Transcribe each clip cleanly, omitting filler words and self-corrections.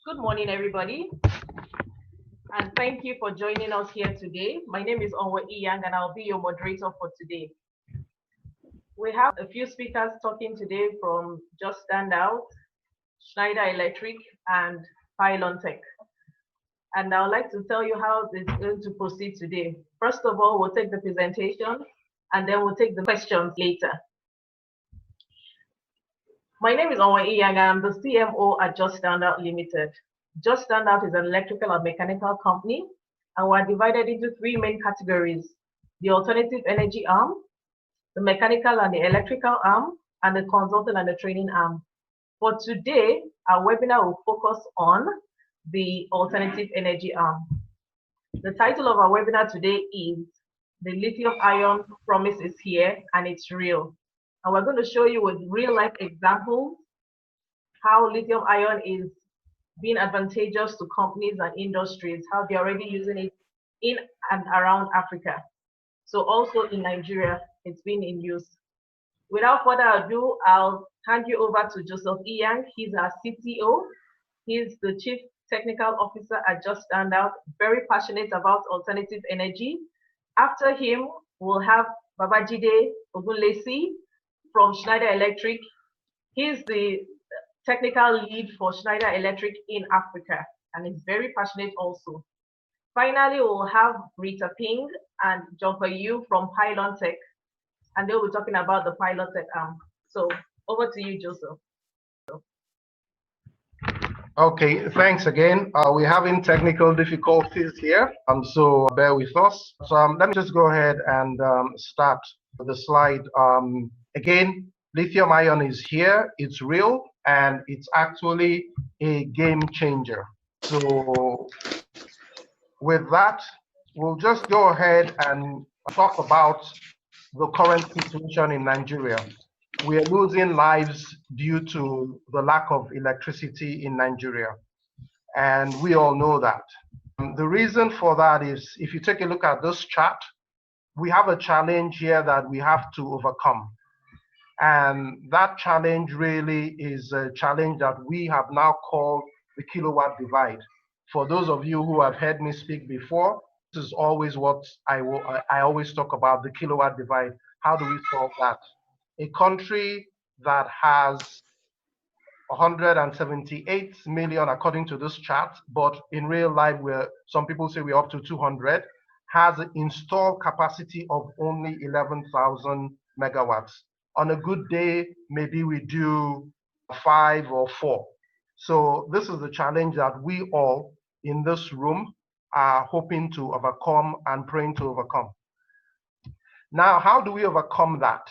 Good morning, everybody, and thank you for joining us here today. My name is Onwe Iyang, and I'll be your moderator for today. We have a few speakers talking today from Just Stand Out, Schneider Electric, and Pylontech. And I would like to tell you how it's going to proceed today. First of all, we'll take the presentation, and then we'll take the questions later. My name is Onwe Iyang, and I'm the CMO at Just Stand Out Limited. Just Stand Out is an electrical and mechanical company, and we're divided into three main categories: the alternative energy arm, the mechanical and the electrical arm, and the consulting and the training arm. For today, our webinar will focus on the alternative energy arm. The title of our webinar today is "The Lithium-Ion Promise is Here and It's Real." And we're going to show you with real-life examples how lithium-ion is being advantageous to companies and industries, how they're already using it in and around Africa. So also in Nigeria, it's been in use. Without further ado, I'll hand you over to Joseph Iyang. He's our CTO. He's the Chief Technical Officer at Just Stand Out, very passionate about alternative energy. After him, we'll have Babajide Ogunlesi from Schneider Electric. He's the technical lead for Schneider Electric in Africa, and he's very passionate also. Finally, we'll have Rita Ping and Jumper Yu from Pylontech, and they'll be talking about the Pylontech arm. So over to you, Joseph. Okay, thanks again. We're having technical difficulties here, so bear with us. So let me just go ahead and start with the slide. Again, lithium ion is here, it's real, and it's actually a game changer. So with that, we'll just go ahead and talk about the current situation in Nigeria. We are losing lives due to the lack of electricity in Nigeria, and we all know that. The reason for that is, if you take a look at this chart, we have a challenge here that we have to overcome. And that challenge really is a challenge that we have now called the kilowatt divide. For those of you who have heard me speak before, this is always what I always talk about, the kilowatt divide. How do we solve that? A country that has 178 million, according to this chart, but in real life, some people say we're up to 200, has an installed capacity of only 11,000 megawatts. On a good day, maybe we do 5 or 4. So this is the challenge that we all in this room are hoping to overcome and praying to overcome. Now, how do we overcome that?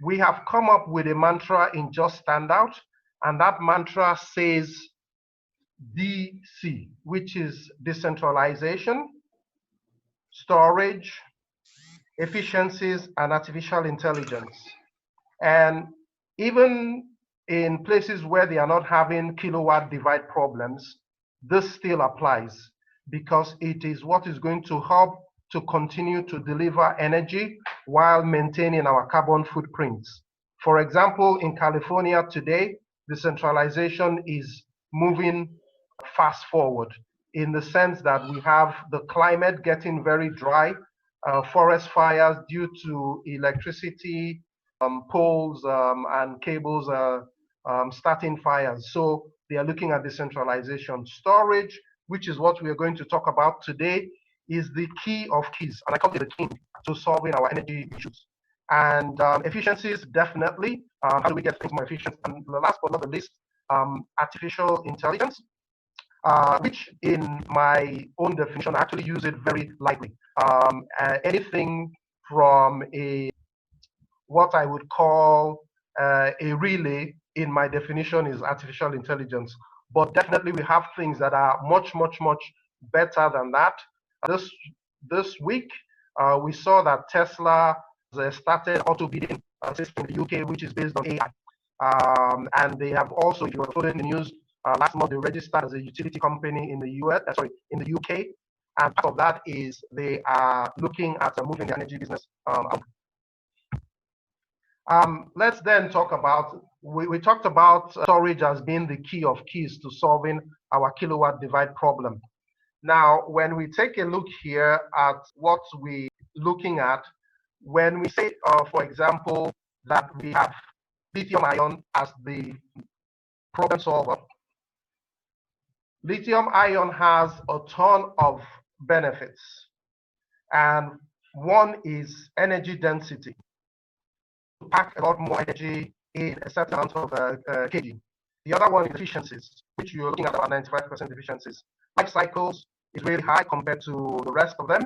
We have come up with a mantra in Just Stand Out, and that mantra says DC, which is decentralization, storage, efficiencies, and artificial intelligence. And even in places where they are not having kilowatt divide problems, this still applies, because it is what is going to help to continue to deliver energy while maintaining our carbon footprints. For example, in California today, decentralization is moving fast forward in the sense that we have the climate getting very dry, forest fires due to electricity poles and cables starting fires. So they are looking at decentralization. Storage, which is what we are going to talk about today, is the key of keys, and I call it the key to solving our energy issues. And efficiencies, definitely. How do we get things more efficient? And the last but not the least, artificial intelligence, which in my own definition, I actually use it very lightly. Anything from what I would call a relay in my definition is artificial intelligence. But definitely we have things that are much, much, much better than that. This week, we saw that Tesla started auto bidding system in the UK, which is based on AI. And they have also, if you were following the news, last month they registered as a utility company in the in the UK. And part of that is they are looking at moving the energy business out. Let's then talk about, we talked about storage as being the key of keys to solving our kilowatt divide problem. Now, when we take a look here at what we're looking at, when we say, for example, that we have lithium ion as the problem solver, lithium ion has a ton of benefits. And one is energy density. To pack a lot more energy in a certain amount of kg. The other one is efficiencies, which you're looking at about 95% efficiencies. Life cycles is really high compared to the rest of them.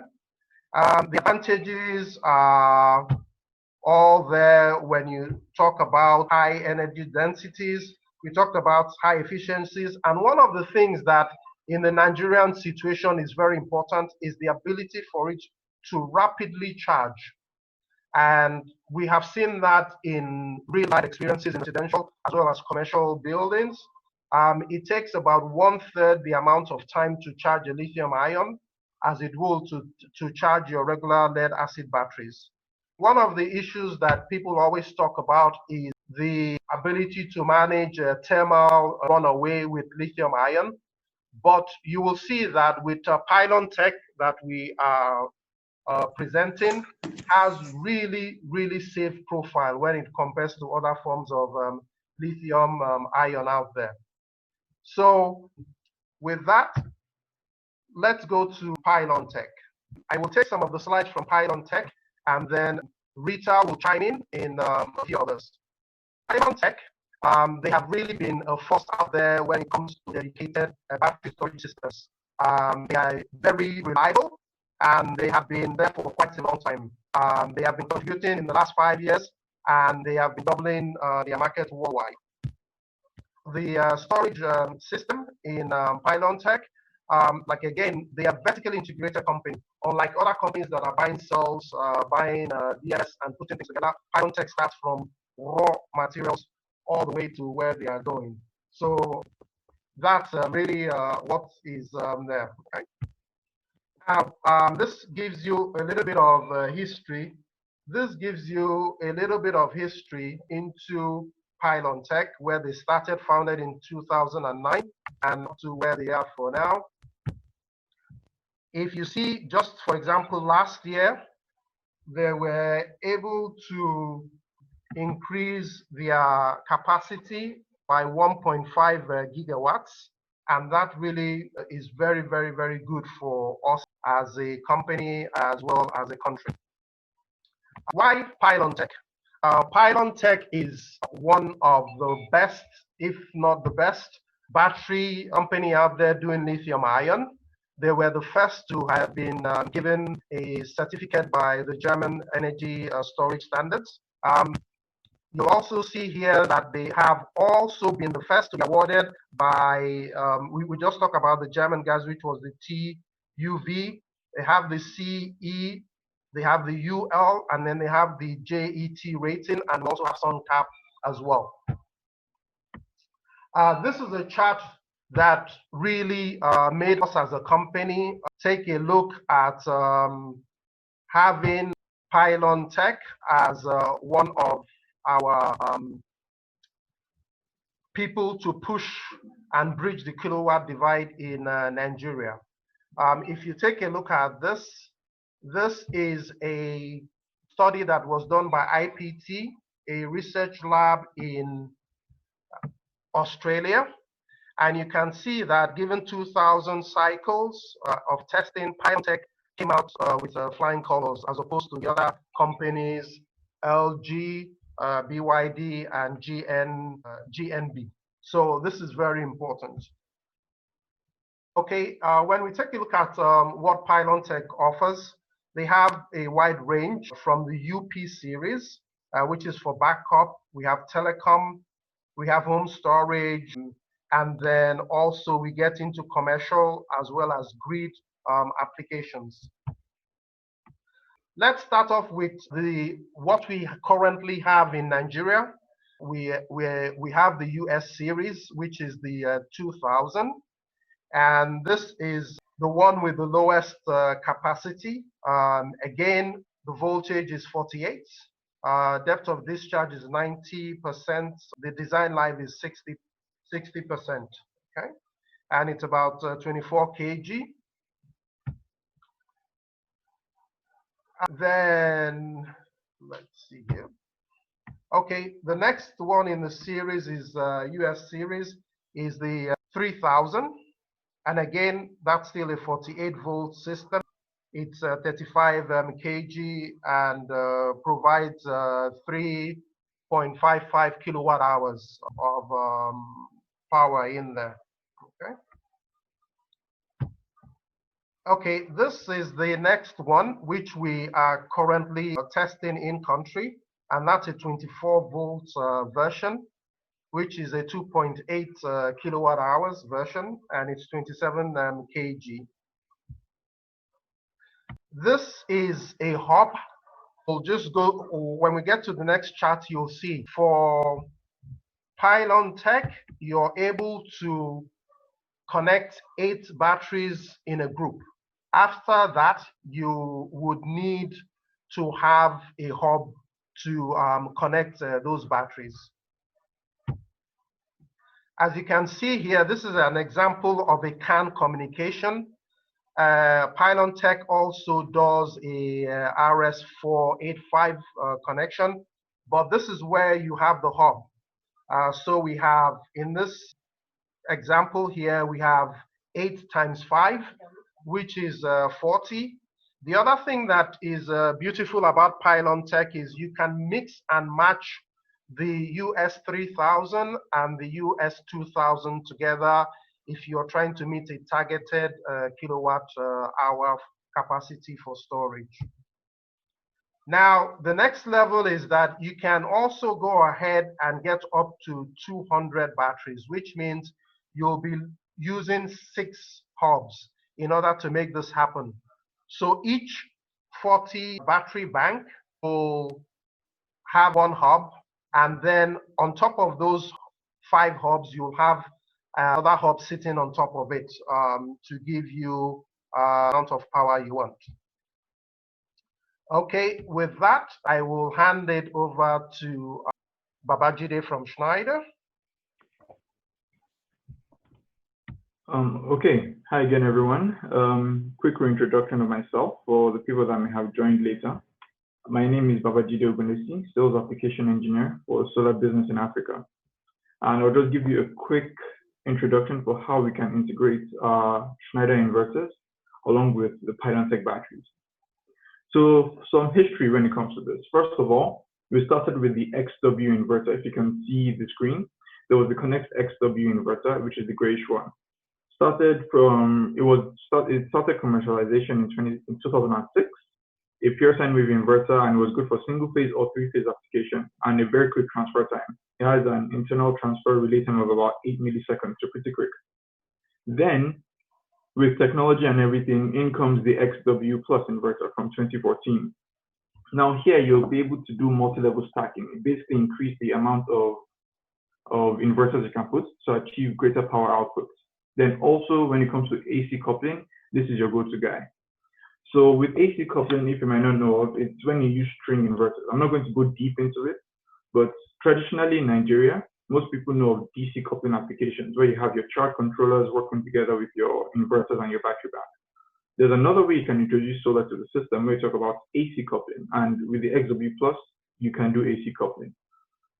The advantages are all there when you talk about high energy densities. We talked about high efficiencies. And one of the things that in the Nigerian situation is very important is the ability for it to rapidly charge. And we have seen that in real life experiences in residential as well as commercial buildings. It takes about 1/3 the amount of time to charge a lithium ion as it will to charge your regular lead acid batteries. One of the issues that people always talk about is the ability to manage thermal runaway with lithium ion. But you will see that with Pylontech that we are presenting has really safe profile when it compares to other forms of lithium ion out there. So with that, let's go to Pylontech. I will take some of the slides from Pylontech, and then Rita will chime in a few others. Pylontech, they have really been a force out there when it comes to dedicated battery storage systems. They are very reliable, and they have been there for quite a long time. They have been contributing in the last 5 years, and they have been doubling their market worldwide. The storage system in Pylontech, like again, they are vertically integrated company. Unlike other companies that are buying cells, buying DS and putting things together, Pylontech starts from raw materials all the way to where they are going. So that's really what is there. Okay. Now, this gives you a little bit of history. This gives you a little bit of history into Pylontech, where they started, founded in 2009, and to where they are for now. If you see, just for example, last year, they were able to increase their capacity by 1.5 gigawatts. And that really is very good for us as a company as well as a country. Why Pylontech? Pylontech is one of the best, if not the best, battery company out there doing lithium ion. They were the first to have been given a certificate by the German energy storage standards. You'll also see here that they have also been the first to be awarded by, we just talked about the German gas, which was the TUV. They have the CE, they have the UL, and then they have the JET rating, and also have SunCap as well. This is a chart that really made us as a company take a look at having Pylontech as one of our people to push and bridge the kilowatt divide in Nigeria. If you take a look at this, this is a study that was done by IPT, a research lab in Australia. And you can see that given 2,000 cycles of testing, Pylontech came out with flying colors as opposed to the other companies, LG, BYD, and GNB. So this is very important. Okay, when we take a look at what Pylontech offers, they have a wide range from the UP series, which is for backup. We have telecom, we have home storage, and then also we get into commercial as well as grid applications. Let's start off with what we currently have in Nigeria. We have the US series, which is the 2000, and this is the one with the lowest capacity. Again, the voltage is 48, Depth of discharge is 90%. The design life is 60%. Okay, and it's about 24 kg. And then let's see here. Okay, the next one in the series is US series is the 3000, and again that's still a 48-volt system. It's 35 kg and provides 3.55 kilowatt hours of power in there. Okay. Okay, this is the next one, which we are currently testing in country, and that's a 24-volt version, which is a 2.8 kilowatt hours version, and it's 27 kg. This is a hub. We'll just go, when we get to the next chart, you'll see for Pylontech, you're able to connect 8 batteries in a group. After that, you would need to have a hub to connect those batteries. As you can see here, this is an example of a CAN communication. Pylontech also does a RS485 connection, but this is where you have the hub. So we have, in this example here, we have 8 times 5, which is 40. The other thing that is beautiful about Pylontech is you can mix and match the US 3000 and the US 2000 together if you're trying to meet a targeted kilowatt hour capacity for storage. Now, the next level is that you can also go ahead and get up to 200 batteries, which means you'll be using 6 hubs in order to make this happen. So each 40 battery bank will have 1 hub, and then on top of those 5 hubs, you'll have another hub sitting on top of it to give you the amount of power you want. Okay, with that, I will hand it over to Babajide from Schneider. Okay, hi again, everyone. Quick reintroduction of myself for the people that may have joined later. My name is Babajide Ogunlesi, Sales Application Engineer for Solar Business in Africa. And I'll just give you a quick introduction for how we can integrate Schneider inverters along with the Pylontech batteries. So some history when it comes to this. First of all, we started with the XW inverter. If you can see the screen, there was the Connect XW inverter, which is the grayish one. It started commercialization in 2006, a pure sine wave inverter, and was good for single phase or 3-phase application and a very quick transfer time. It has an internal transfer relay time of about 8 milliseconds, so pretty quick. Then, with technology and everything, in comes the XW Plus inverter from 2014. Now here, you'll be able to do multi-level stacking. It basically increase the amount of inverters you can put to achieve greater power output. Then also, when it comes to AC coupling, this is your go-to guy. So with AC coupling, if you might not know of, it's when you use string inverters. I'm not going to go deep into it, but traditionally in Nigeria, most people know of DC coupling applications where you have your charge controllers working together with your inverters and your battery bank. There's another way you can introduce solar to the system where you talk about AC coupling, and with the XW Plus, you can do AC coupling.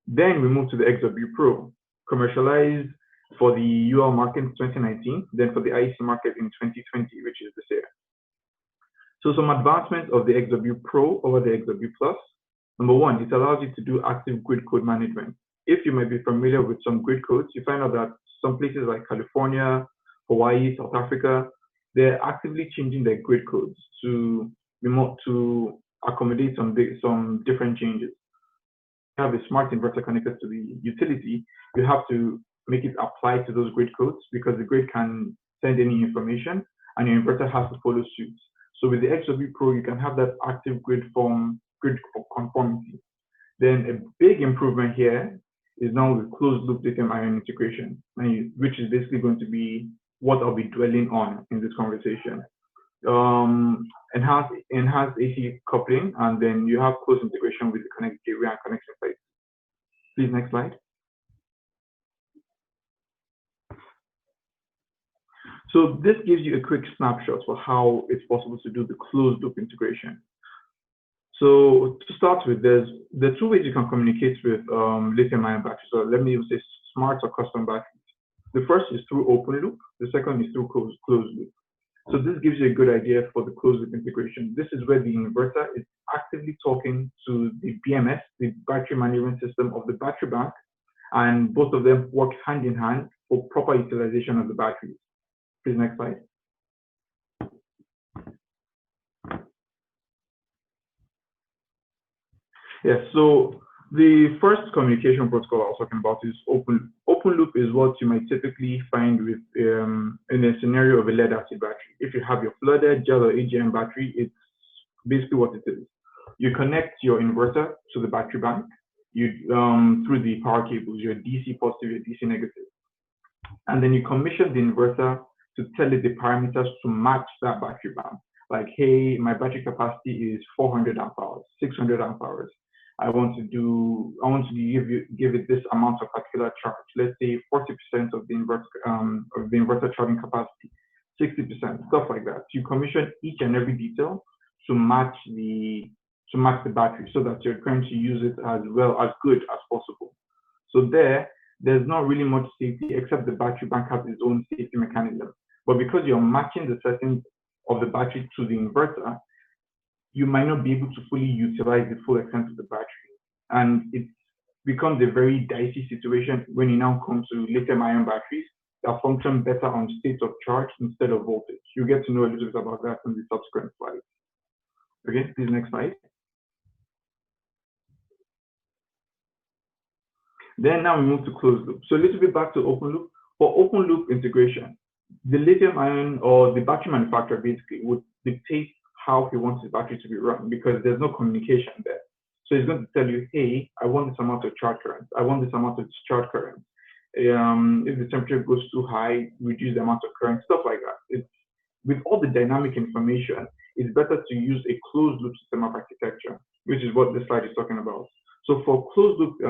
Then we move to the XW Pro, commercialized for the UL market in 2019, then for the IEC market in 2020, which is this year. So some advancements of the XW Pro over the XW Plus. Number one, it allows you to do active grid code management. If you might be familiar with some grid codes, you find out that some places like California, Hawaii, South Africa, they're actively changing their grid codes to accommodate some different changes. You have a smart inverter connected to the utility, you have to make it apply to those grid codes because the grid can send any information and your inverter has to follow suit. So with the XW Pro, you can have that active grid conformity. Then a big improvement here is now with closed loop lithium-ion integration, which is basically going to be what I'll be dwelling on in this conversation. enhanced AC coupling, and then you have close integration with the connect gateway and connection sites. Please, next slide. So this gives you a quick snapshot for how it's possible to do the closed loop integration. So to start with, there are two ways you can communicate with lithium-ion batteries. So let me even say smart or custom batteries. The first is through open loop. The second is through closed loop. So this gives you a good idea for the closed loop integration. This is where the inverter is actively talking to the BMS, the battery management system of the battery bank, and both of them work hand in hand for proper utilization of the batteries. Please, next slide. Yes, so the first communication protocol I was talking about is open. Open loop is what you might typically find with in a scenario of a lead acid battery. If you have your flooded gel or AGM battery, it's basically what it is. You connect your inverter to the battery bank through the power cables, your DC positive, your DC negative. And then you commission the inverter to tell it the parameters to match that battery bank. Like, hey, my battery capacity is 400 amp hours, 600 amp hours. I want to give it this amount of particular charge. Let's say 40% of the inverter charging capacity, 60%, stuff like that. You commission each and every detail to match the battery, so that you're trying to use it as good as possible. So there's not really much safety, except the battery bank has its own safety mechanism. But because you're matching the settings of the battery to the inverter, you might not be able to fully utilize the full extent of the battery. And it becomes a very dicey situation when you now come to lithium-ion batteries that function better on state of charge instead of voltage. You get to know a little bit about that in the subsequent slides. Okay, please, next slide. Then now we move to closed loop. So a little bit back to open loop. For open loop integration, the lithium-ion or the battery manufacturer basically would dictate how he wants his battery to be run, because there's no communication there. So he's going to tell you, hey, I want this amount of charge current. I want this amount of discharge current. If the temperature goes too high, reduce the amount of current, stuff like that. With all the dynamic information, it's better to use a closed loop system of architecture, which is what this slide is talking about. So for closed loop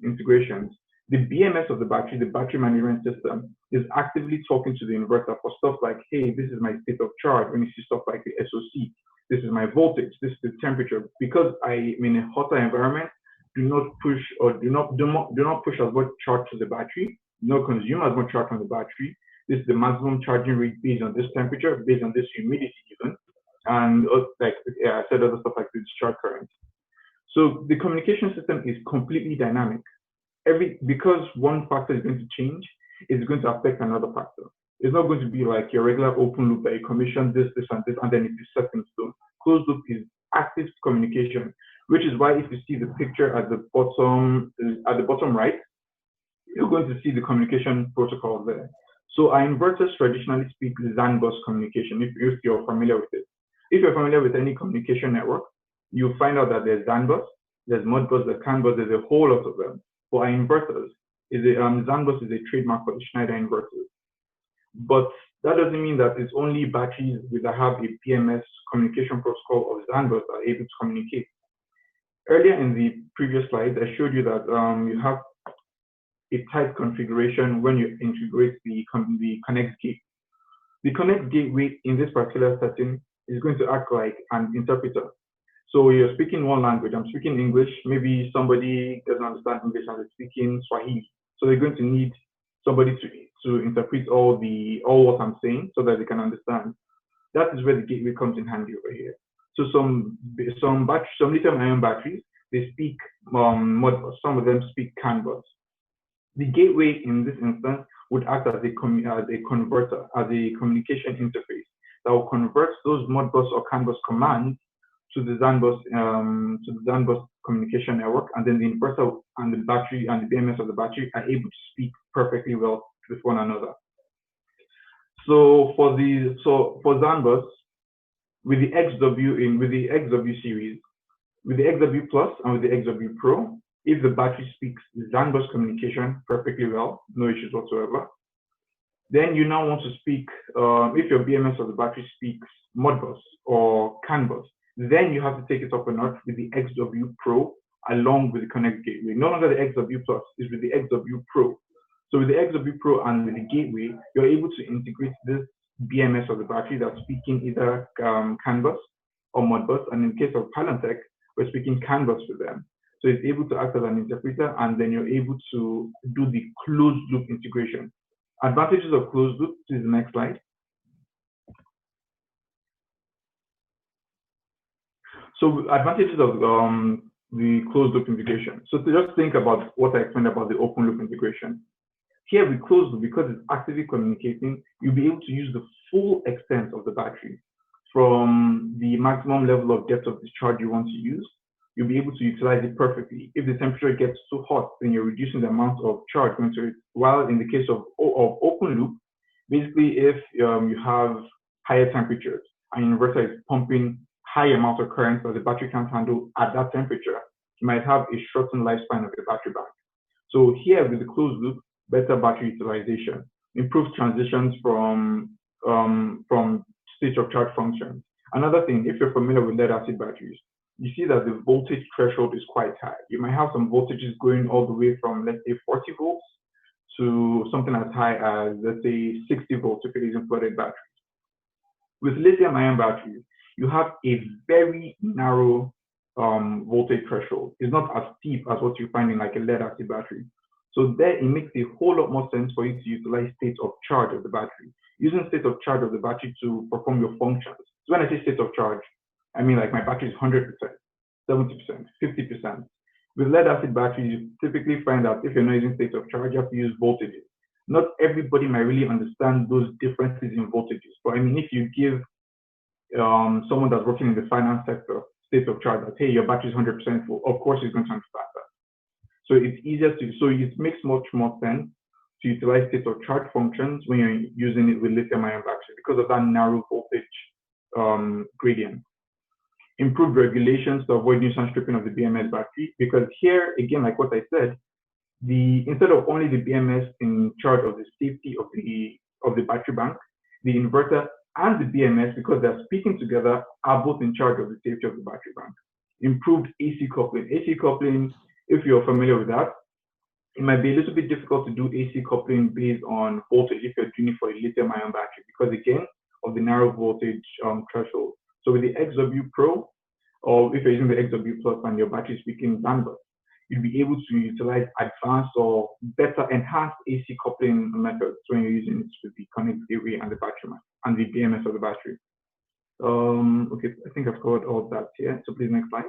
integrations, the BMS of the battery management system, is actively talking to the inverter for stuff like, hey, this is my state of charge. When you see stuff like the SOC, this is my voltage, this is the temperature. Because I'm in a hotter environment, do not push as much charge to the battery. Do not consume as much charge from the battery. This is the maximum charging rate based on this temperature, based on this humidity even, and I said other stuff like the discharge current. So the communication system is completely dynamic. Because one factor is going to change, it's going to affect another factor. It's not going to be like your regular open loop that you commission this, and this, and then it is set in stone. Closed loop is active communication, which is why if you see the picture at the bottom right, you're going to see the communication protocol there. So our inverters traditionally speak ZAN bus communication, if you're familiar with it. If you're familiar with any communication network, you'll find out that there's ZAN bus, there's Modbus, there's CAN bus, there's a whole lot of them. For our inverters, ZAN bus is a trademark for the Schneider inverters. But that doesn't mean that it's only batteries that have a PMS communication protocol of ZAN bus that are able to communicate. Earlier in the previous slide, I showed you that you have a type configuration when you integrate the connect gate. The connect gateway in this particular setting is going to act like an interpreter. So you're speaking one language, I'm speaking English, maybe somebody doesn't understand English and they're speaking Swahili. So they're going to need somebody to interpret all what I'm saying so that they can understand. That is where the gateway comes in handy over here. So some lithium-ion batteries, they speak Modbus, some of them speak CAN bus. The gateway in this instance would act as a converter, as a communication interface that will convert those Modbus or CAN bus commands to the ZAN bus communication network, and then the inverter and the battery and the BMS of the battery are able to speak perfectly well with one another. So for ZAN bus, with the XW series, with the XW Plus and with the XW Pro, if the battery speaks ZAN bus communication perfectly well, no issues whatsoever. Then you now want to speak, if your BMS of the battery speaks Modbus or CAN bus, then you have to take it up a notch with the XW Pro along with the Connect Gateway. No longer the XW Plus, is with the XW Pro. So with the XW Pro and with the gateway, you're able to integrate this BMS of the battery that's speaking either CAN bus or Modbus. And in the case of Pylontech, we're speaking CAN bus for them. So it's able to act as an interpreter, and then you're able to do the closed loop integration. Advantages of closed loop, this is the next slide. So advantages of the closed loop integration. So to just think about what I explained about the open loop integration. Here with closed loop, because it's actively communicating, you'll be able to use the full extent of the battery from the maximum level of depth of discharge you want to use. You'll be able to utilize it perfectly. If the temperature gets too hot, then you're reducing the amount of charge going to it. While in the case of open loop, basically if you have higher temperatures and your inverter is pumping high amount of current that the battery can't handle at that temperature, you might have a shortened lifespan of the battery bank. So here with the closed loop, better battery utilization, improves transitions from state of charge functions. Another thing, if you're familiar with lead acid batteries, you see that the voltage threshold is quite high. You might have some voltages going all the way from, let's say, 40 volts to something as high as, let's say, 60 volts if you're using flooded batteries. With lithium-ion batteries, you have a very narrow voltage threshold. It's not as steep as what you find in like a lead acid battery. So there, it makes a whole lot more sense for you to utilize state of charge of the battery. Using state of charge of the battery to perform your functions. So when I say state of charge, I mean like my battery is 100%, 70%, 50%. With lead acid batteries, you typically find that if you're not using state of charge, you have to use voltages. Not everybody might really understand those differences in voltages. But I mean, if you give someone that's working in the finance sector state of charge that, hey, your battery is 100% full, of course he's going to understand that. So it's easier to, so it makes much more sense to utilize state of charge functions when you're using it with lithium-ion batteries because of that narrow voltage gradient. Improved regulations to avoid nuisance stripping of the BMS battery, because here, again, like what I said, instead of only the BMS in charge of the safety of the battery bank, the inverter and the BMS, because they're speaking together, are both in charge of the safety of the battery bank. Improved AC coupling. AC coupling, if you're familiar with that, it might be a little bit difficult to do AC coupling based on voltage if you're doing it for a lithium-ion battery, because again, of the narrow voltage threshold. So with the XW Pro, or if you're using the XW Plus and your battery is speaking bandwidth, you'll be able to utilize advanced or better enhanced AC coupling methods when you're using it with the connect gateway and the battery and the BMS of the battery. Okay, I think I've covered all that here. So please next slide.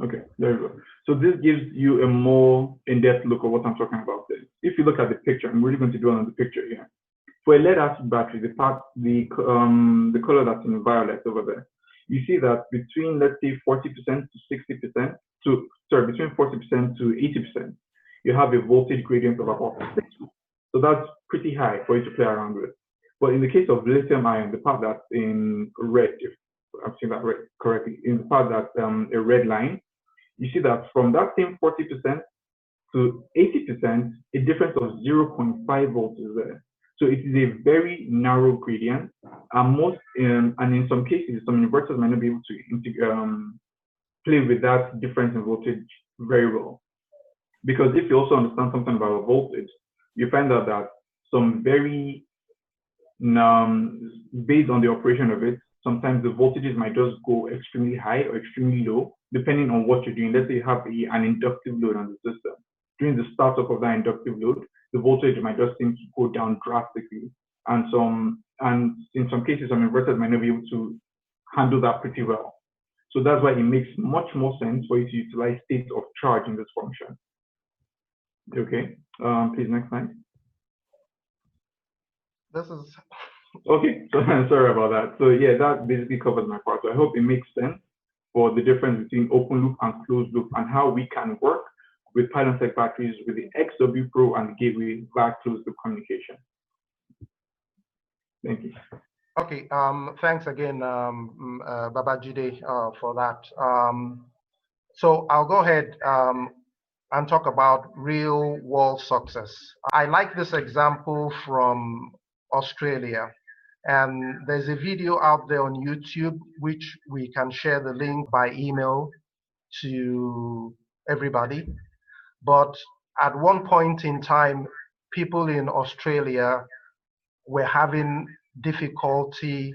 Okay, there we go. So this gives you a more in-depth look at what I'm talking about there. If you look at the picture, I'm really going to dwell on the picture here. For a lead acid battery, the color that's in violet over there, you see that between, let's say, 40% to 60%, between 40% to 80%, you have a voltage gradient of about 6. So that's pretty high for you to play around with. But in the case of lithium ion, the part that's in red, if I'm saying that correctly, in the part that's a red line, you see that from that same 40% to 80%, a difference of 0.5 volts is there. So it is a very narrow gradient, and in some cases, some inverters might not be able to play with that difference in voltage very well. Because if you also understand something about voltage, you find out that some very, based on the operation of it, sometimes the voltages might just go extremely high or extremely low, depending on what you're doing. Let's say you have an inductive load on the system. During the startup of that inductive load, the voltage might just seem to go down drastically. And in some cases, some inverters might not be able to handle that pretty well. So that's why it makes much more sense for you to utilize state of charge in this function. Okay, please next slide. This is okay. So sorry about that. So yeah, that basically covers my part. So I hope it makes sense for the difference between open loop and closed loop and how we can work with Pylontech batteries with the XW Pro and the gateway via closed loop communication. Thank you. Okay, thanks again, Babajide, for that. So I'll go ahead and talk about real world success. I like this example from Australia. And there's a video out there on YouTube, which we can share the link by email to everybody. But at one point in time, people in Australia were having difficulty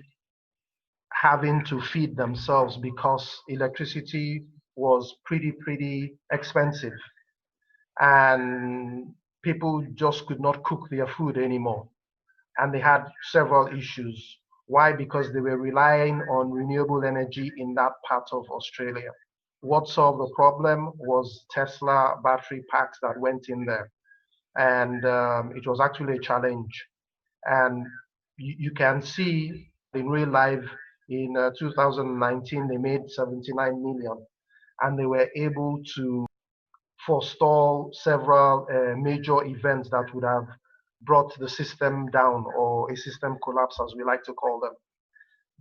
having to feed themselves because electricity was pretty expensive, and people just could not cook their food anymore, and they had several issues. Why? Because they were relying on renewable energy in that part of Australia. What solved the problem was Tesla battery packs that went in there, and it was actually a challenge. And you can see in real life in 2019, they made 79 million, and they were able to forestall several major events that would have brought the system down, or a system collapse, as we like to call them.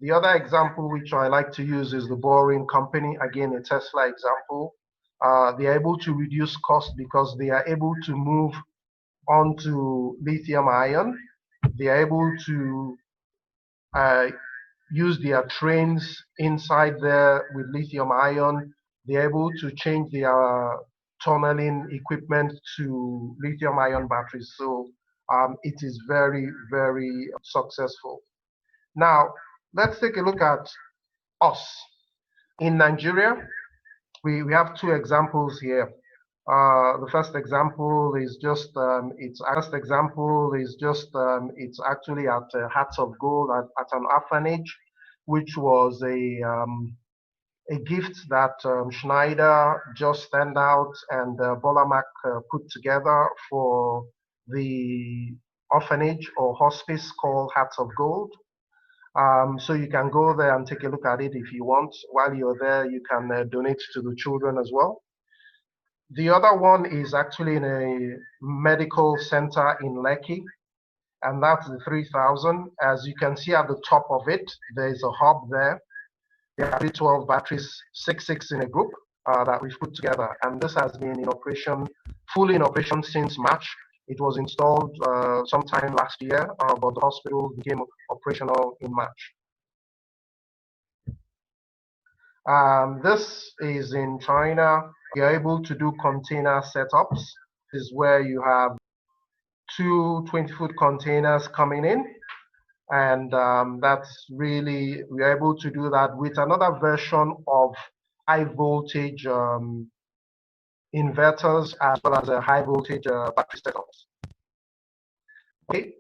The other example which I like to use is the Boring Company, again, a Tesla example. They are able to reduce cost because they are able to move onto lithium ion. They are able to use their trains inside there with lithium ion. They're able to change their tunneling equipment to lithium ion batteries. So it is very successful. Now, let's take a look at us. In Nigeria, we have two examples here. The first example is just it's actually at Hearts of Gold at an orphanage, which was a gift that Schneider, Just Stand Out, and Bolamak put together for the orphanage or hospice called Hearts of Gold. So you can go there and take a look at it if you want. While you're there, you can donate to the children as well. The other one is actually in a medical center in Lekki, and that's the 3000. As you can see at the top of it, there's a hub there. There are 12 batteries, six in a group that we've put together. And this has been in operation, fully in operation since March. It was installed sometime last year, but the hospital became operational in March. This is in China. You're able to do container setups. This is where you have two 20-foot containers coming in. And that's really, we're able to do that with another version of high voltage inverters, as well as a high voltage battery setups. Okay,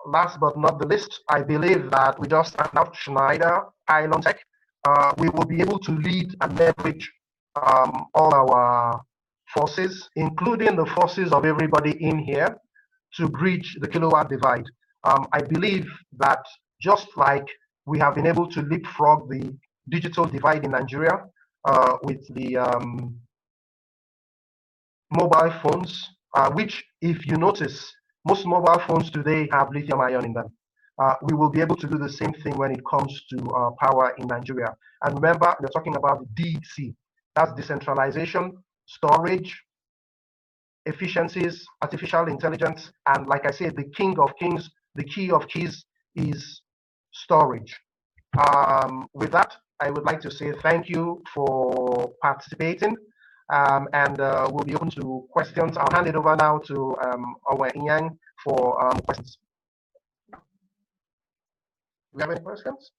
last but not the least, I believe that we just found out Schneider, Pylontech, we will be able to lead and leverage all our forces, including the forces of everybody in here, to bridge the kilowatt divide. I believe that just like we have been able to leapfrog the digital divide in Nigeria with the mobile phones, which, if you notice, most mobile phones today have lithium ion in them. We will be able to do the same thing when it comes to power in Nigeria. And remember, we're talking about DC. That's decentralization, storage, efficiencies, artificial intelligence, and like I said, the king of kings, the key of keys is storage. With that, I would like to say thank you for participating, and we'll be open to questions. I'll hand it over now to our Inyang for questions. Do we have any questions?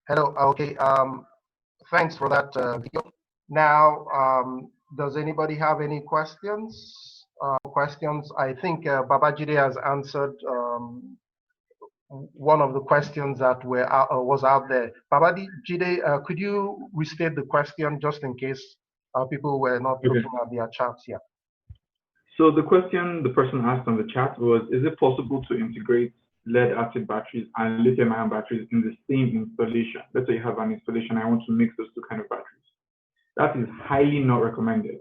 Hello. Okay. Thanks for that video. Now, does anybody have any questions? I think Babajide has answered one of the questions that was out there. Babajide, could you restate the question just in case people were not looking at their charts here? So the question the person asked on the chat was, is it possible to integrate lead acid batteries and lithium ion batteries in the same installation? Let's say you have an installation, I want to mix those two kind of batteries. That is highly not recommended.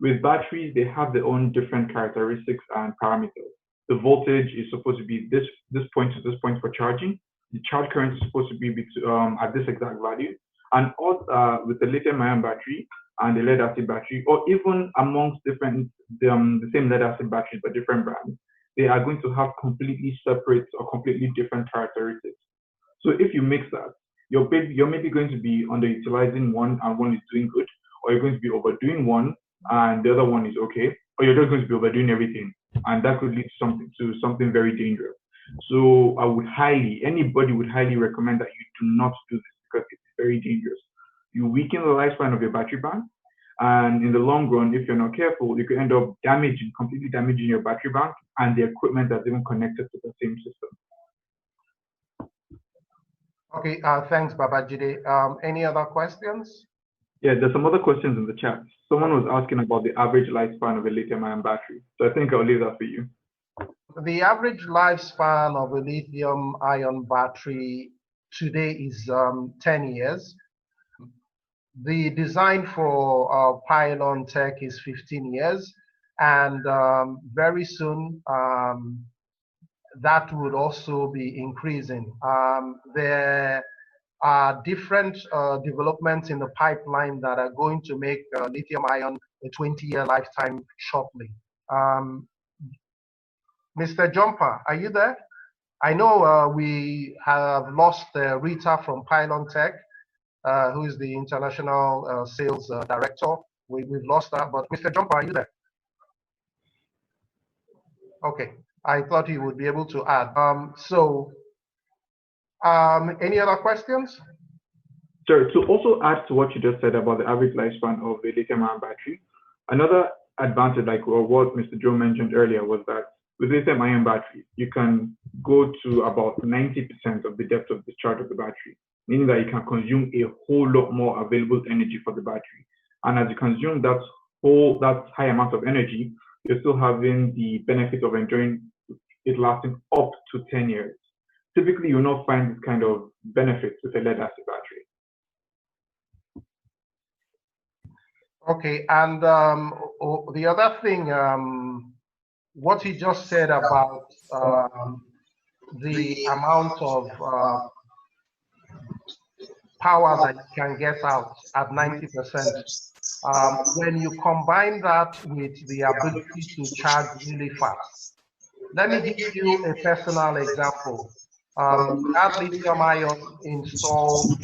With batteries, they have their own different characteristics and parameters. The voltage is supposed to be this point to this point for charging. The charge current is supposed to be at this exact value. And also, with the lithium ion battery and the lead acid battery, or even amongst different the same lead acid batteries but different brands, they are going to have completely separate or completely different characteristics. So if you mix that, you're maybe going to be underutilizing one and one is doing good, or you're going to be overdoing one and the other one is okay, or you're just going to be overdoing everything, and that could lead to something very dangerous. So anybody would highly recommend that you do not do this because it's very dangerous. You weaken the lifespan of your battery bank, and in the long run, if you're not careful, you could end up completely damaging your battery bank and the equipment that's even connected to the same system. Okay, thanks, Babajide. Any other questions? Yeah, there's some other questions in the chat. Someone was asking about the average lifespan of a lithium-ion battery. So I think I'll leave that for you. The average lifespan of a lithium-ion battery today is 10 years. The design for Pylontech is 15 years. And very soon, that would also be increasing. There are different developments in the pipeline that are going to make lithium ion a 20-year lifetime shortly. Mr. Jumper, are you there? I know we have lost Rita from Pylontech, who is the international sales director. We've lost her, but Mr. Jumper, are you there? Okay, I thought he would be able to add. Any other questions? Sure. To also add to what you just said about the average lifespan of a lithium-ion battery, another advantage, like what Mr. Joe mentioned earlier, was that with lithium-ion batteries, you can go to about 90% of the depth of discharge of the battery, meaning that you can consume a whole lot more available energy for the battery. And as you consume that high amount of energy, you're still having the benefit of enjoying it lasting up to 10 years. Typically, you'll not find this kind of benefits with a lead acid battery. Okay, and the other thing, what he just said about the amount of power that you can get out at 90%, when you combine that with the ability to charge really fast. Let me give you a personal example. I have lithium ion installed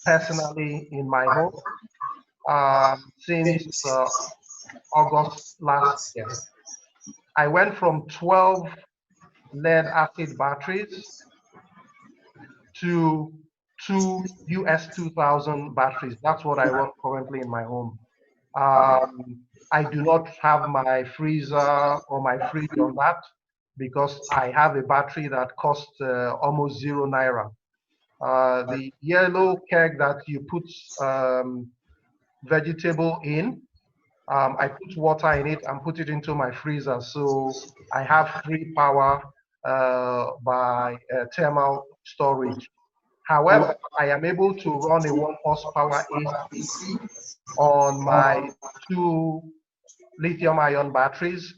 personally in my home since August last year. I went from 12 lead acid batteries to 2 US 2000 batteries. That's what I run currently in my home. I do not have my freezer or my fridge on that because I have a battery that costs almost €0. The yellow keg that you put vegetable in, I put water in it and put it into my freezer. So I have free power by thermal storage. However, I am able to run a 1 horsepower AC on my 2 lithium-ion batteries,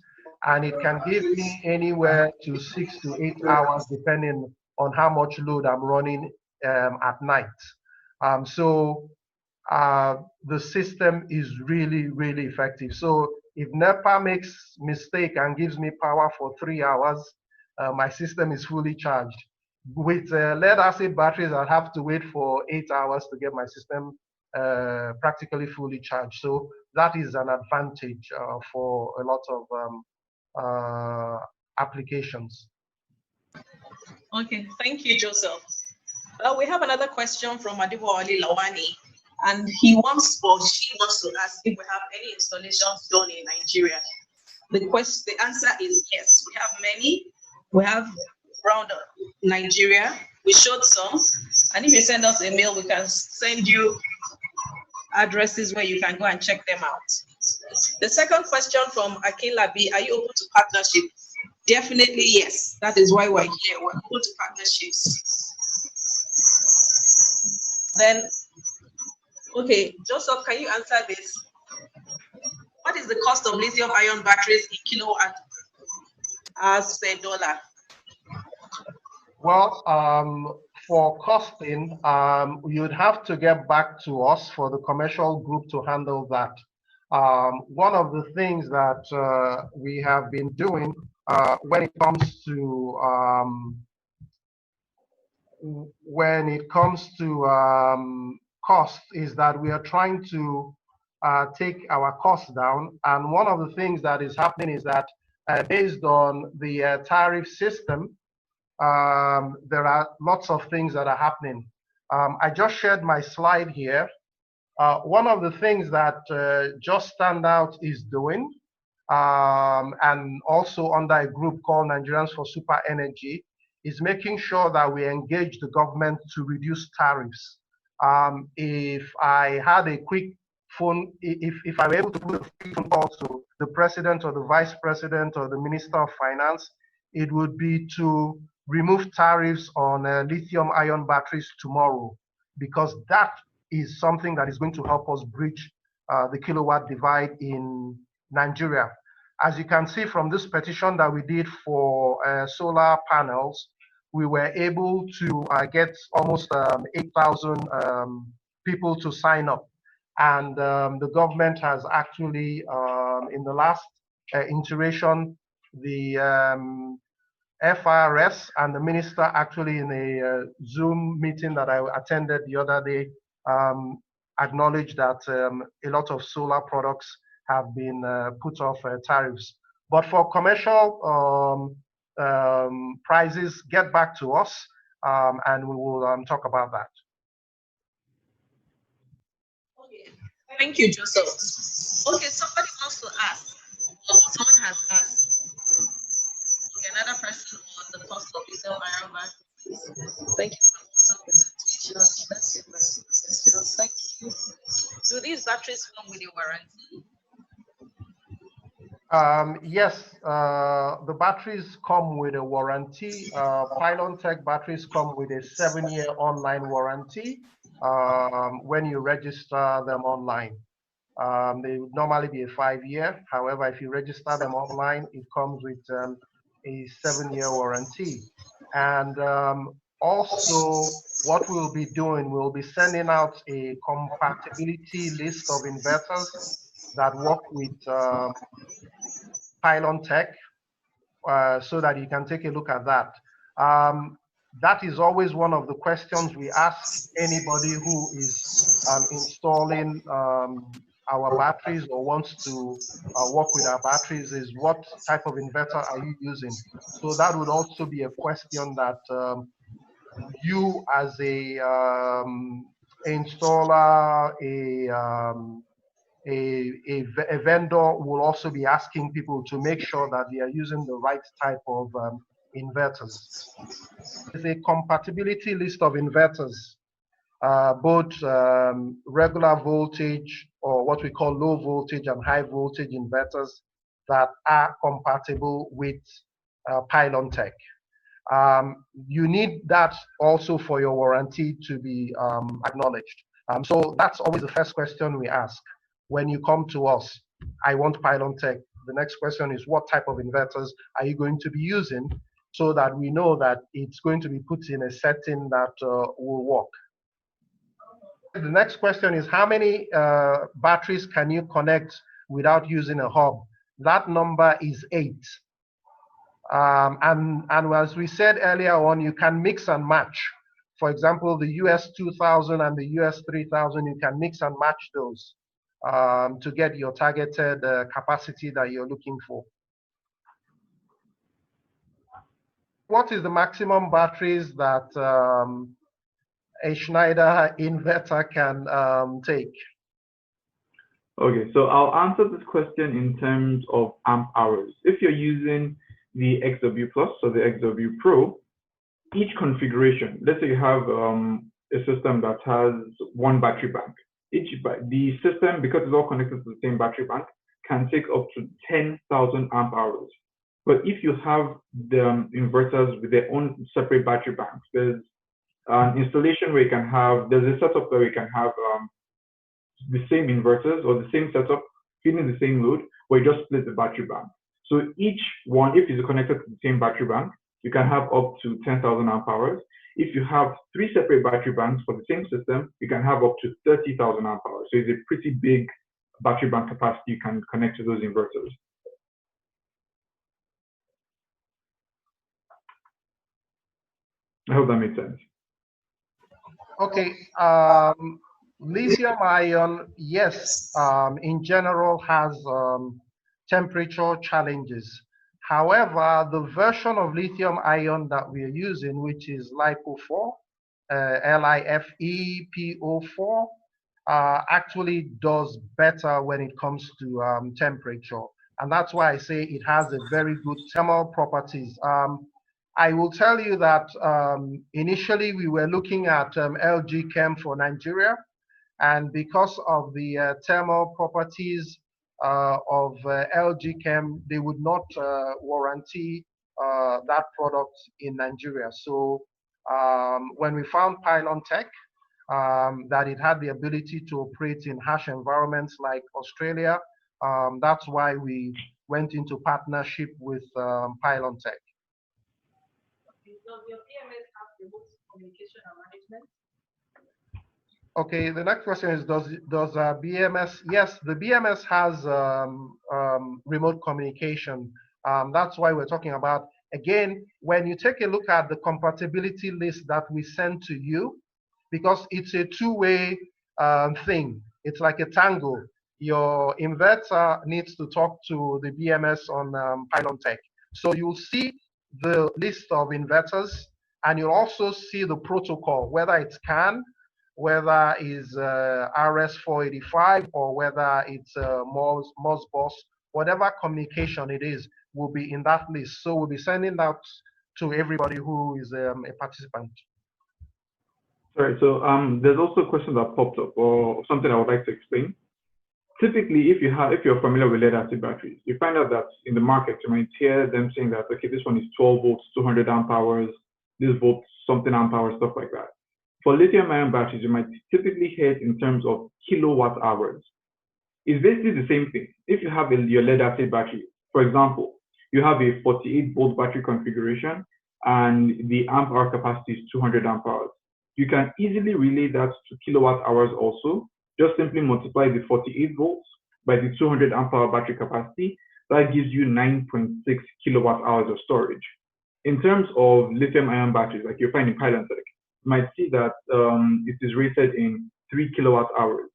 and it can give me anywhere to 6 to 8 hours, depending on how much load I'm running at night. The system is really, really effective. So if NEPA makes mistake and gives me power for 3 hours, my system is fully charged. With lead acid batteries, I have to wait for 8 hours to get my system practically fully charged. So that is an advantage for a lot of applications. Okay, thank you, Joseph. We have another question from Adibowale Lawani, and he wants, or she wants to ask if we have any installations done in Nigeria. The answer is yes. We have many. We have around Nigeria. We showed some, and if you send us a mail, we can send you addresses where you can go and check them out. The second question from Akinlabi, are you open to partnership? Definitely yes. That is why we're here. We're open to partnerships. Then, okay, Joseph, can you answer this? What is the cost of lithium-ion batteries in kilowatt hours per dollar? Well, for costing, you'd have to get back to us for the commercial group to handle that. One of the things that we have been doing when it comes to cost is that we are trying to take our costs down. And one of the things that is happening is that based on the tariff system, there are lots of things that are happening. I just shared my slide here. One of the things that Just Stand Out is doing, and also under a group called Nigerians for Super Energy, is making sure that we engage the government to reduce tariffs. If I had a quick phone, if I were able to put a quick phone call to the president or the vice president or the minister of finance, it would be to remove tariffs on lithium-ion batteries tomorrow, because that is something that is going to help us bridge the kilowatt divide in Nigeria. As you can see from this petition that we did for solar panels, we were able to get almost 8,000 people to sign up. And the government has actually, in the last iteration, the FRS and the minister actually in a Zoom meeting that I attended the other day acknowledged that a lot of solar products have been put off tariffs. But for commercial prices, get back to us and we will talk about that. Okay, thank you, Joseph. Okay, somebody wants to ask, or someone has asked, okay, another person on the cost of lithium-ion batteries. Thank you for some presentation. Let's see questions. Thank you. Do these batteries come with a warranty? Yes, the batteries come with a warranty. Pylontech batteries come with a 7-year online warranty when you register them online. They would normally be a 5-year. However, if you register them online, it comes with a 7-year warranty. And also, what we'll be doing, we'll be sending out a compatibility list of inverters that work with Pylontech, so that you can take a look at that. That is always one of the questions we ask anybody who is installing our batteries or wants to work with our batteries is, what type of inverter are you using? So that would also be a question that you as a installer, a vendor will also be asking people to make sure that they are using the right type of inverters. There's a compatibility list of inverters, both regular voltage, or what we call low voltage and high voltage inverters, that are compatible with Pylontech. You need that also for your warranty to be acknowledged. So that's always the first question we ask. When you come to us, I want Pylontech. The next question is, what type of inverters are you going to be using, so that we know that it's going to be put in a setting that will work. The next question is, how many batteries can you connect without using a hub? That number is 8. And as we said earlier on, you can mix and match. For example, the US 2000 and the US 3000, you can mix and match those to get your targeted capacity that you're looking for. what is the maximum batteries that a Schneider inverter can take? Okay, so I'll answer this question in terms of amp hours. If you're using the XW Plus or the XW Pro, each configuration, let's say you have a system that has one battery bank. The system, because it's all connected to the same battery bank, can take up to 10,000 amp hours. But if you have the inverters with their own separate battery banks, there's an installation where you can have, there's a setup where you can have the same inverters or the same setup feeding the same load, where you just split the battery bank. So each one, if it's connected to the same battery bank, you can have up to 10,000 amp hours. If you have 3 separate battery banks for the same system, you can have up to 30,000 amp hours. So it's a pretty big battery bank capacity you can connect to those inverters. I hope that makes sense. Okay, lithium ion, yes, in general has temperature challenges. However, the version of lithium ion that we are using, which is LiFePO4, LiFePO4, actually does better when it comes to temperature. And that's why I say it has a very good thermal properties. I will tell you that initially we were looking at LG Chem for Nigeria, and because of the thermal properties of LG Chem, they would not warranty that product in Nigeria. So when we found Pylontech, that it had the ability to operate in harsh environments like Australia, that's why we went into partnership with Pylontech. Does your BMS have remote communication and management? Okay, the next question is, does BMS? Yes, the BMS has remote communication. That's why we're talking about, again, when you take a look at the compatibility list that we send to you, because it's a two-way thing. It's like a tango. Your inverter needs to talk to the BMS on Pylontech. So you'll see the list of inverters, and you'll also see the protocol, whether it's CAN, whether it's RS485, or whether it's MOSBus, whatever communication it is will be in that list. So we'll be sending that to everybody who is a participant. Sorry, so there's also a question that popped up, or something I would like to explain. Typically, if you're familiar with lead acid batteries, you find out that in the market, you might hear them saying that, okay, this one is 12 volts, 200 amp hours, this volt, something amp hours, stuff like that. For lithium ion batteries, you might typically hear it in terms of kilowatt hours. It's basically the same thing. If you have your lead acid battery, for example, you have a 48 volt battery configuration and the amp hour capacity is 200 amp hours. You can easily relay that to kilowatt hours also. Just simply multiply the 48 volts by the 200 amp hour battery capacity. That gives you 9.6 kilowatt hours of storage. In terms of lithium ion batteries, like you find in Pylontech, you might see that it is rated in 3 kilowatt hours,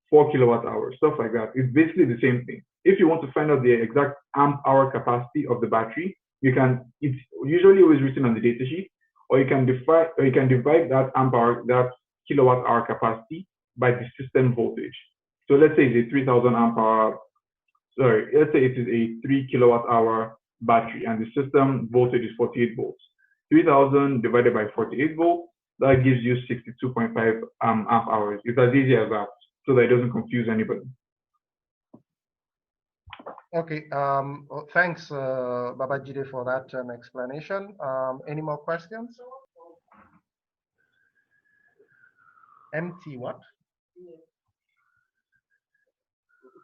4 kilowatt hours, stuff like that. It's basically the same thing. If you want to find out the exact amp hour capacity of the battery, it's usually always written on the datasheet, or you can divide that amp hour, that kilowatt hour capacity by the system voltage. So let's say it's a 3000 amp hour, let's say it is a 3 kilowatt hour battery and the system voltage is 48 volts. 3000 divided by 48 volts, that gives you 62.5 amp hours. It's as easy as that, so that it doesn't confuse anybody. Okay, thanks, Babajide, for that explanation. Any more questions? MT what?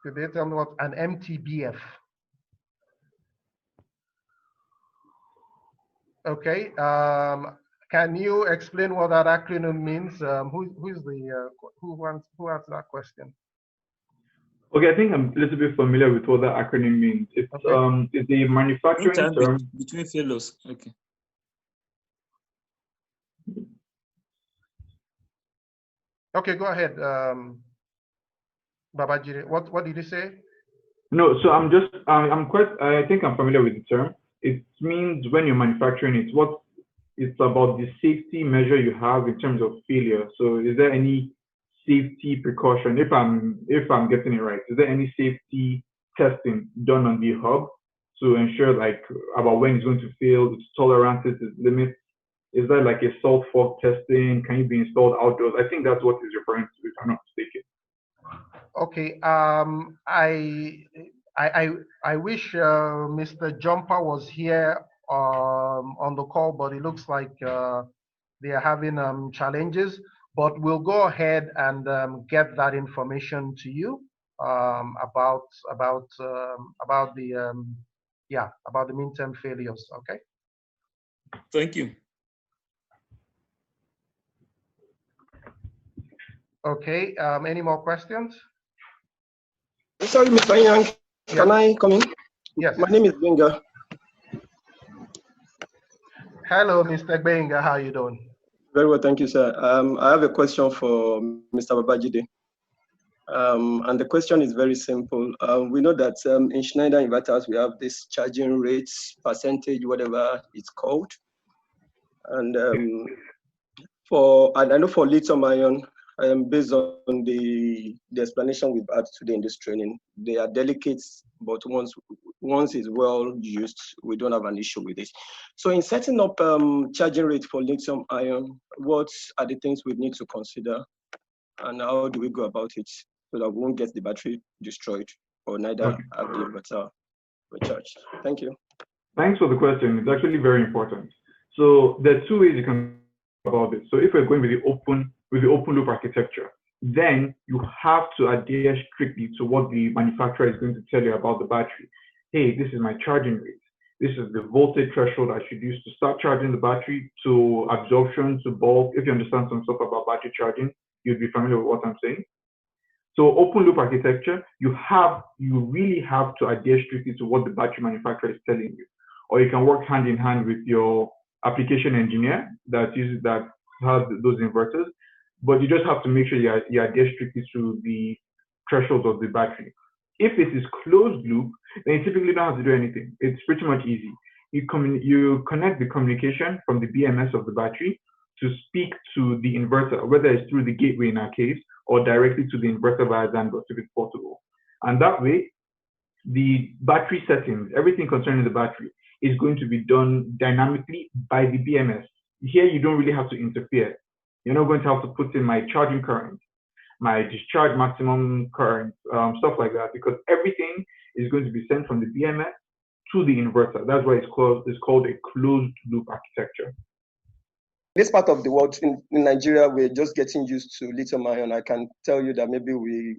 Could they tell me what an MTBF? Okay, can you explain what that acronym means? Who asked that question? Okay, I think I'm a little bit familiar with what that acronym means. It's okay. It's a manufacturing term between fellows. Okay. Okay, go ahead, Babajide. What did you say? No, so I think I'm familiar with the term. it means when you're manufacturing it, it's about the safety measure you have in terms of failure. So is there any safety precaution, if I'm getting it right, is there any safety testing done on the hub to ensure like about when it's going to fail, its tolerances, its limits? Is there like a salt fork testing? Can it be installed outdoors? I think that's what is referring to, if I'm not mistaken. Okay. I wish Mr. Jumper was here on the call, but it looks like they are having challenges. But we'll go ahead and get that information to you about the midterm failures. Okay. Thank you. Okay. Any more questions? Sorry, Mr. Yang, can I come in? Yes. My name is Benga. Hello, Mr. Benga. How are you doing? Very well, thank you, sir. I have a question for Mr. Babajide. And the question is very simple. We know that in Schneider inverters, we have this charging rates, percentage, whatever it's called. And I know for lithium ion, based on the explanation we've had today in this training, they are delicate, but once it's well used, we don't have an issue with it. So in setting up charging rate for lithium ion, what are the things we need to consider, and how do we go about it so that we won't get the battery destroyed or neither have the inverter recharged? Thank you. Thanks for the question. It's actually very important. So there are two ways you can go about it. So if we're going with the open loop architecture, then you have to adhere strictly to what the manufacturer is going to tell you about the battery. Hey, this is my charging rate. This is the voltage threshold I should use to start charging the battery, to absorption, to bulk. If you understand some stuff about battery charging, you'd be familiar with what I'm saying. So open loop architecture, you really have to adhere strictly to what the battery manufacturer is telling you. Or you can work hand in hand with your application engineer that has those inverters, but you just have to make sure you adhere strictly to the thresholds of the battery. If it is closed loop, then you typically don't have to do anything. It's pretty much easy. You connect the communication from the BMS of the battery to speak to the inverter, whether it's through the gateway in our case, or directly to the inverter via Xanbus if it's possible. And that way, the battery settings, everything concerning the battery, is going to be done dynamically by the BMS. Here, you don't really have to interfere. You're not going to have to put in my charging current, my discharge maximum current, stuff like that, because everything is going to be sent from the BMS to the inverter. That's why it's called a closed loop architecture. This part of the world, in Nigeria, we're just getting used to lithium ion. I can tell you that maybe we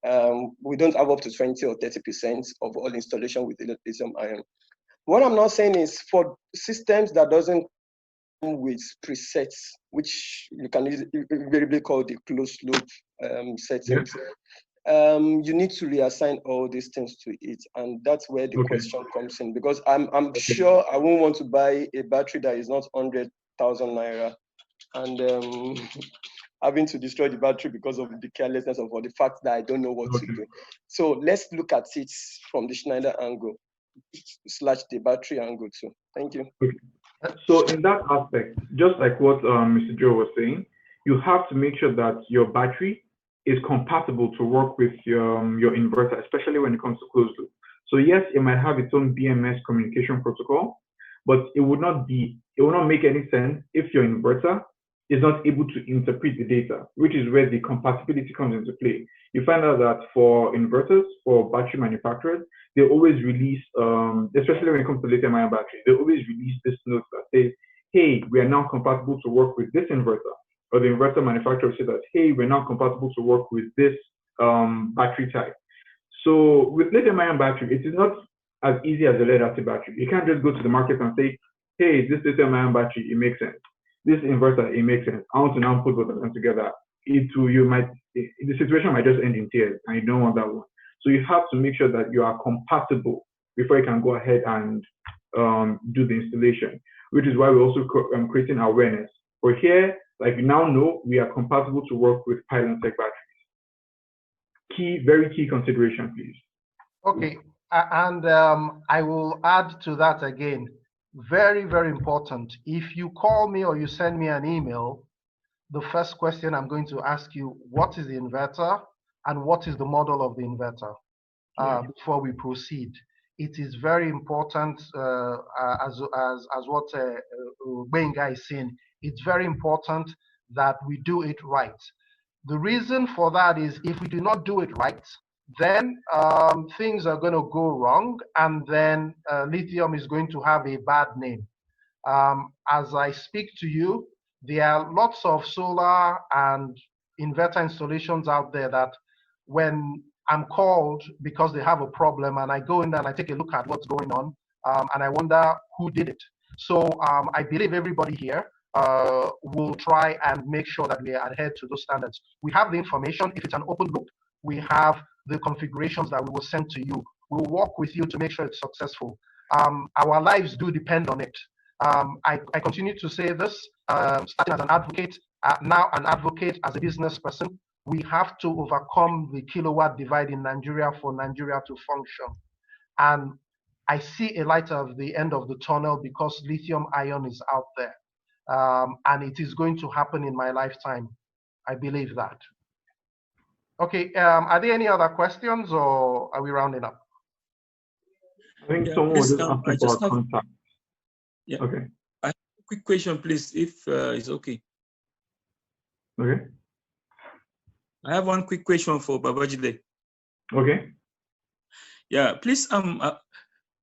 don't have up to 20 or 30% of all installation with lithium ion. What I'm not saying is for systems that doesn't come with presets, which you can variably call the closed loop settings. Yeah. You need to reassign all these things to it, and that's where the question comes in. Because I'm sure I won't want to buy a battery that is not 100,000 naira, and having to destroy the battery because of the carelessness or the fact that I don't know what to do. So let's look at it from the Schneider angle / the battery angle too. Thank you. So in that aspect, just like what Mr. Joe was saying, you have to make sure that your battery is compatible to work with your inverter, especially when it comes to closed loop. So yes, it might have its own BMS communication protocol, but it would not make any sense if your inverter is not able to interpret the data, which is where the compatibility comes into play. You find out that for inverters, for battery manufacturers, they always release, especially when it comes to lithium ion batteries, they always release this note that says, hey, we are now compatible to work with this inverter. Or the inverter manufacturer says that, hey, we're now compatible to work with this battery type. So with lithium ion battery, it is not as easy as a lead acid battery. You can't just go to the market and say, hey, this lithium ion battery, it makes sense. This inverter, it makes sense. I want to now put both of them together. The situation might just end in tears, and you don't want that one. So you have to make sure that you are compatible before you can go ahead and do the installation, which is why we're also creating awareness. For here, like we now know, we are compatible to work with Pylontech batteries. Very key consideration, please. Okay. And I will add to that again. Very, very important. If you call me or you send me an email, the first question I'm going to ask you, what is the inverter and what is the model of the inverter before we proceed. It is very important as what Benga is saying. It's very important that we do it right. The reason for that is if we do not do it right, then things are going to go wrong, and then lithium is going to have a bad name. As I speak to you, there are lots of solar and inverter installations out there that when I'm called because they have a problem and I go in there and I take a look at what's going on and I wonder who did it. So I believe everybody here will try and make sure that we adhere to those standards. We have the information. If it's an open loop, we have the configurations that we will send to you. We'll work with you to make sure it's successful. Our lives do depend on it. I continue to say this, starting as an advocate, now an advocate as a business person. We have to overcome the kilowatt divide in Nigeria for Nigeria to function. And I see a light at the end of the tunnel because lithium ion is out there. And it is going to happen in my lifetime. I believe that. Okay, are there any other questions or are we rounding up? I think someone was just asking about contact. Yeah. Okay. I have a quick question, please, if it's okay. Okay. I have one quick question for Babajide. Okay. Yeah, please, can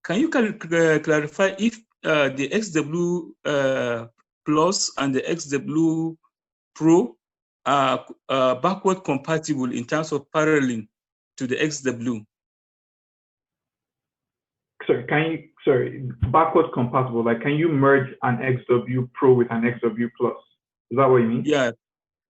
you clarify if the XW Plus and the XW Pro are backward compatible in terms of paralleling to the XW? Sorry, backward compatible, like can you merge an XW Pro with an XW Plus? Is that what you mean?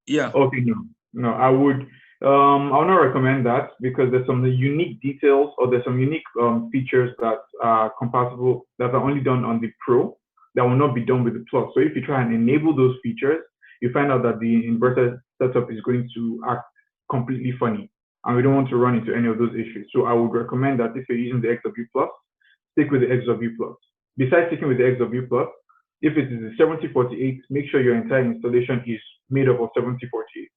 Yeah. Okay, no, I would not recommend that because there's some unique details or there's some unique features that are compatible that are only done on the Pro that will not be done with the Plus. So if you try and enable those features, you find out that the inverter setup is going to act completely funny, and we don't want to run into any of those issues. So I would recommend that if you're using the XW Plus, stick with the XW Plus. Besides sticking with the XW Plus, if it is a 7048, make sure your entire installation is made up of 7048.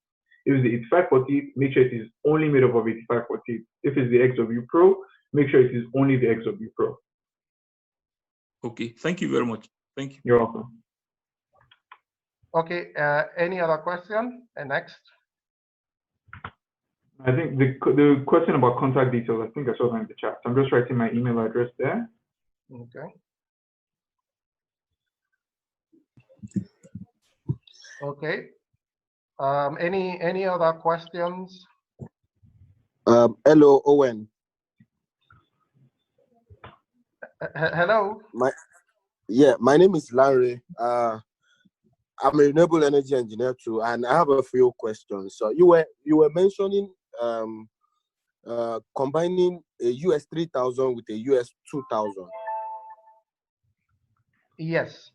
If it's the 8548, make sure it is only made up of 8548. If it's the XW Pro, make sure it is only the XW Pro. Okay, thank you very much. Thank you. You're welcome. Okay, any other question? Next. I think the question about contact details, I think I saw that in the chat. I'm just writing my email address there. Okay. Okay. Any other questions? Hello, Owen. Hello. My name is Larry. I'm a renewable energy engineer too, and I have a few questions. So you were mentioning combining a US 3000 with a US 2000. Yes.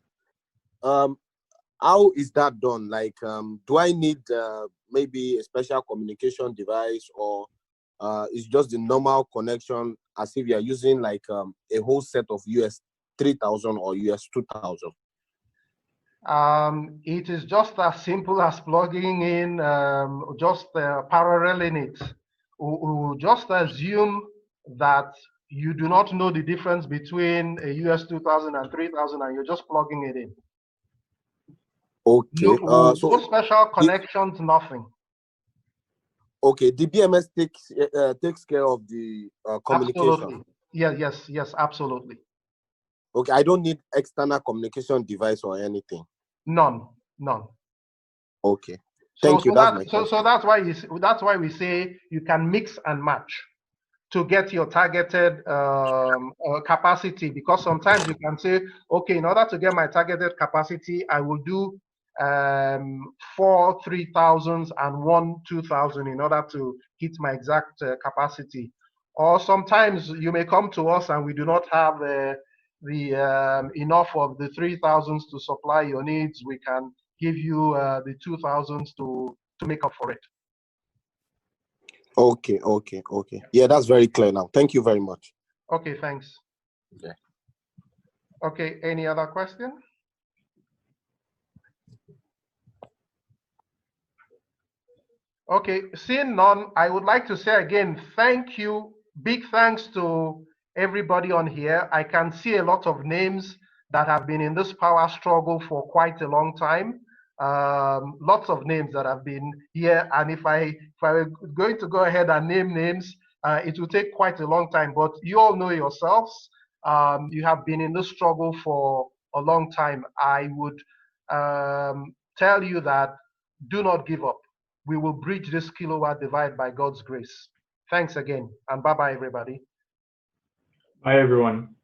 How is that done? Like, do I need maybe a special communication device, or is just the normal connection as if you're using like a whole set of US 3000 or US 2000? It is just as simple as plugging in, just paralleling it. We'll just assume that you do not know the difference between a US 2000 and 3000, and you're just plugging it in. Okay. No special connections, nothing. Okay, the BMS takes care of the communication. Absolutely. Yes, absolutely. Okay, I don't need external communication device or anything. None. Okay, thank you. So that's why we say you can mix and match to get your targeted capacity, because sometimes you can say, okay, in order to get my targeted capacity, I will do 4 3000s and 1 2000 in order to hit my exact capacity. Or sometimes you may come to us and we do not have enough of the 3000s to supply your needs. We can give you the 2000s to make up for it. Okay. Yeah, that's very clear now. Thank you very much. Okay, thanks. Yeah. Okay, any other question? Okay, seeing none, I would like to say again, thank you. Big thanks to everybody on here. I can see a lot of names that have been in this power struggle for quite a long time. Lots of names that have been here. And if I were going to go ahead and name names, it will take quite a long time. But you all know yourselves. You have been in this struggle for a long time. I would tell you that do not give up. We will bridge this kilowatt divide by God's grace. Thanks again, and bye-bye, everybody. Bye, everyone.